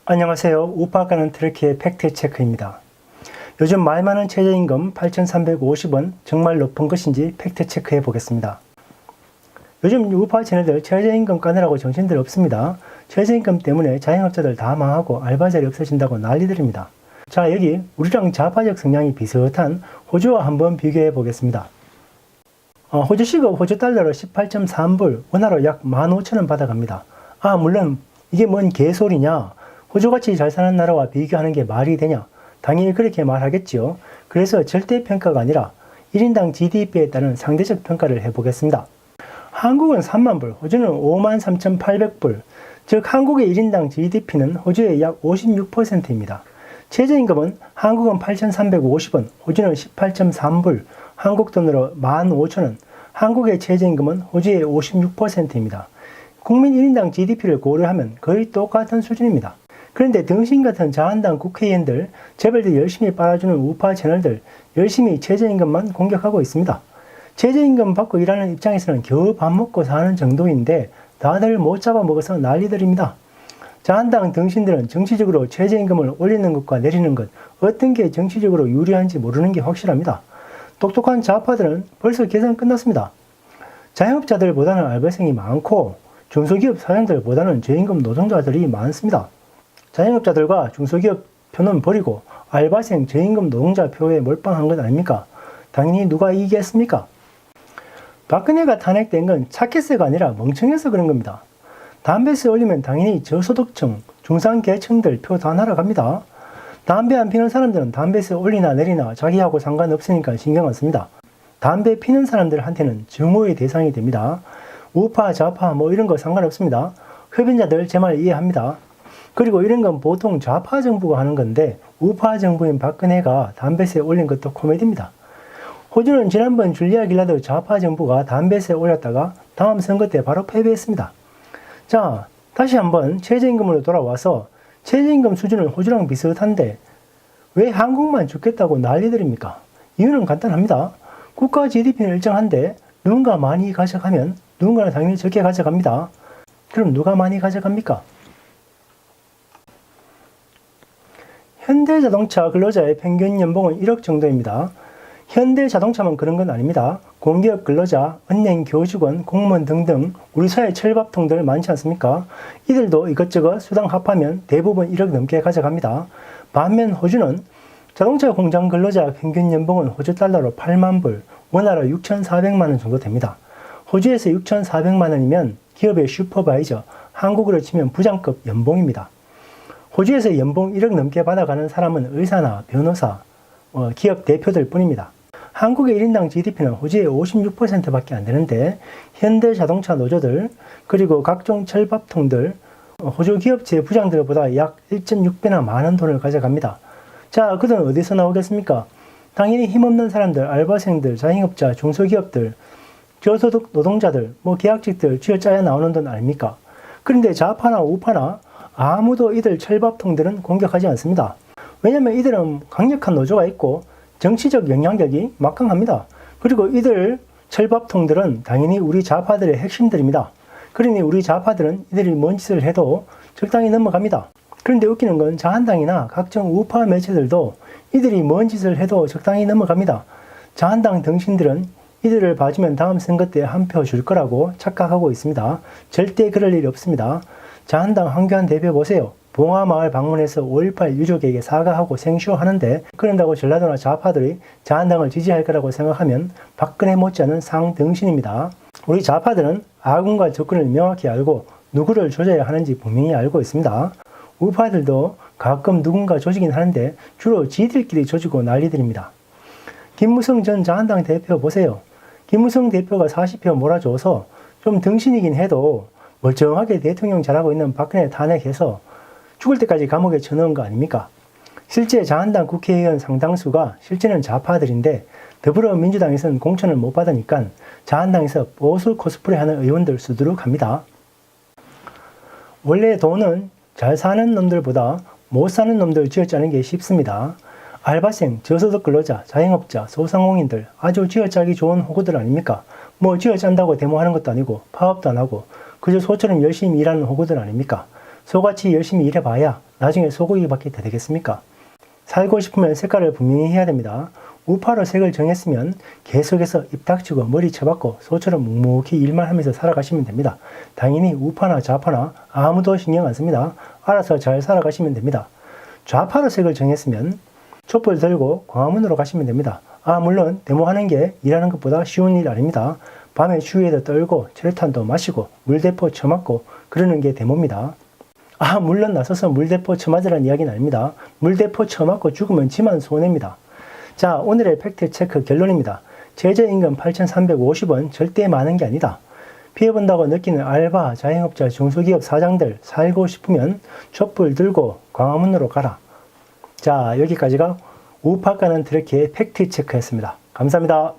안녕하세요. 우파 가는 트럭의 팩트체크입니다. 요즘 말 많은 최저임금 8,350원 정말 높은 것인지 팩트체크해 보겠습니다. 요즘 우파 채널들 최저임금 까느라고 정신들 없습니다. 최저임금 때문에 자영업자들 다 망하고 알바자리 없어진다고 난리들입니다. 자, 여기 우리랑 좌파적 성향이 비슷한 호주와 한번 비교해 보겠습니다. 호주시급 호주 달러로 18.3불, 원화로 약 15,000원 받아갑니다. 물론 이게 뭔 개소리냐? 호주같이 잘 사는 나라와 비교하는 게 말이 되냐? 당연히 그렇게 말하겠지요. 그래서 절대평가가 아니라 1인당 GDP에 따른 상대적 평가를 해보겠습니다. 한국은 30,000불, 호주는 53,800불, 즉 한국의 1인당 GDP는 호주의 약 56%입니다. 최저임금은 한국은 8,350원, 호주는 18.3불, 한국 돈으로 15,000원, 한국의 최저임금은 호주의 56%입니다. 국민 1인당 GDP를 고려하면 거의 똑같은 수준입니다. 그런데 등신 같은 자한당 국회의원들, 재벌들 열심히 빨아주는 우파 채널들 열심히 최저임금만 공격하고 있습니다. 최저임금 받고 일하는 입장에서는 겨우 밥 먹고 사는 정도인데 다들 못 잡아먹어서 난리들입니다. 자한당 등신들은 정치적으로 최저임금을 올리는 것과 내리는 것, 어떤 게 정치적으로 유리한지 모르는 게 확실합니다. 똑똑한 좌파들은 벌써 계산 끝났습니다. 자영업자들보다는 알바생이 많고 중소기업 사장들보다는 저임금 노동자들이 많습니다. 자영업자들과 중소기업 표는 버리고 알바생 저임금 노동자 표에 몰빵한 것 아닙니까? 당연히 누가 이기겠습니까? 박근혜가 탄핵된 건 착해서가 아니라 멍청해서 그런 겁니다. 담배세 올리면 당연히 저소득층, 중산계층들 표 다 날아갑니다. 담배 안 피는 사람들은 담배세 올리나 내리나 자기하고 상관없으니까 신경 안 씁니다. 담배 피는 사람들한테는 증오의 대상이 됩니다. 우파, 좌파 이런 거 상관없습니다. 흡연자들 제 말 이해합니다. 그리고 이런 건 보통 좌파 정부가 하는 건데 우파 정부인 박근혜가 담배세 올린 것도 코미디입니다. 호주는 지난번 줄리아 길라드 좌파 정부가 담배세 올렸다가 다음 선거 때 바로 패배했습니다. 자, 다시 한번 최저임금으로 돌아와서 최저임금 수준은 호주랑 비슷한데 왜 한국만 죽겠다고 난리들입니까? 이유는 간단합니다. 국가 GDP는 일정한데 누군가 많이 가져가면 누군가는 당연히 적게 가져갑니다. 그럼 누가 많이 가져갑니까? 현대자동차 근로자의 평균 연봉은 1억 정도입니다. 현대자동차만 그런 건 아닙니다. 공기업 근로자, 은행 교직원, 공무원 등등 우리 사회 철밥통들 많지 않습니까? 이들도 이것저것 수당 합하면 대부분 1억 넘게 가져갑니다. 반면 호주는 자동차 공장 근로자 평균 연봉은 호주 달러로 80,000불, 원화로 6,400만 원 정도 됩니다. 호주에서 6,400만 원이면 기업의 슈퍼바이저, 한국으로 치면 부장급 연봉입니다. 호주에서 연봉 1억 넘게 받아가는 사람은 의사나 변호사, 기업 대표들 뿐입니다. 한국의 1인당 GDP는 호주의 56%밖에 안 되는데 현대자동차 노조들 그리고 각종 철밥통들 호주 기업체 부장들보다 약 1.6배나 많은 돈을 가져갑니다. 자, 그 돈 어디서 나오겠습니까? 당연히 힘없는 사람들, 알바생들, 자영업자, 중소기업들, 저소득 노동자들, 계약직들 쥐어짜야 나오는 돈 아닙니까? 그런데 좌파나 우파나 아무도 이들 철밥통들은 공격하지 않습니다. 왜냐면 이들은 강력한 노조가 있고 정치적 영향력이 막강합니다. 그리고 이들 철밥통들은 당연히 우리 좌파들의 핵심들입니다. 그러니 우리 좌파들은 이들이 뭔 짓을 해도 적당히 넘어갑니다. 그런데 웃기는 건 자한당이나 각종 우파 매체들도 이들이 뭔 짓을 해도 적당히 넘어갑니다. 자한당 등신들은 이들을 봐주면 다음 선거 때 한 표 줄 거라고 착각하고 있습니다. 절대 그럴 일이 없습니다. 자한당 황교안 대표 보세요. 봉화마을 방문해서 5.18 유족에게 사과하고 생쇼하는데 그런다고 전라도나 좌파들이 자한당을 지지할 거라고 생각하면 박근혜 못지않은 상등신입니다. 우리 좌파들은 아군과 적군을 명확히 알고 누구를 조져야 하는지 분명히 알고 있습니다. 우파들도 가끔 누군가 조지긴 하는데 주로 지들끼리 조지고 난리들입니다. 김무성 전 자한당 대표 보세요. 김무성 대표가 40표 몰아줘서 좀 등신이긴 해도 멀쩡하게 대통령 잘하고 있는 박근혜 탄핵해서 죽을 때까지 감옥에 쳐넣은 거 아닙니까? 실제 자한당 국회의원 상당수가 실제는 좌파들인데 더불어민주당에서는 공천을 못 받으니까 자한당에서 보수 코스프레 하는 의원들 수두룩합니다. 원래 돈은 잘 사는 놈들보다 못 사는 놈들 쥐어짜는 게 쉽습니다. 알바생, 저소득 근로자, 자영업자, 소상공인들 아주 쥐어짜기 좋은 호구들 아닙니까? 쥐어짠다고 데모하는 것도 아니고 파업도 안 하고 그저 소처럼 열심히 일하는 호구들 아닙니까? 소같이 열심히 일해봐야 나중에 소고기 받게 되겠습니까? 살고 싶으면 색깔을 분명히 해야 됩니다. 우파로 색을 정했으면 계속해서 입 닥치고 머리 쳐박고 소처럼 묵묵히 일만 하면서 살아가시면 됩니다. 당연히 우파나 좌파나 아무도 신경 안 씁니다. 알아서 잘 살아가시면 됩니다. 좌파로 색을 정했으면 촛불 들고 광화문으로 가시면 됩니다. 물론 데모하는 게 일하는 것보다 쉬운 일 아닙니다. 밤에 추위에도 떨고 철탄도 마시고 물대포 쳐맞고 그러는 게 데모입니다. 물론 나서서 물대포 쳐맞으라는 이야기는 아닙니다. 물대포 쳐맞고 죽으면 지만 손해입니다. 자, 오늘의 팩트체크 결론입니다. 최저임금 8,350원 절대 많은 게 아니다. 피해본다고 느끼는 알바, 자영업자, 중소기업 사장들 살고 싶으면 촛불 들고 광화문으로 가라. 자, 여기까지가 우파 가는 트럭키의 팩트체크였습니다. 감사합니다.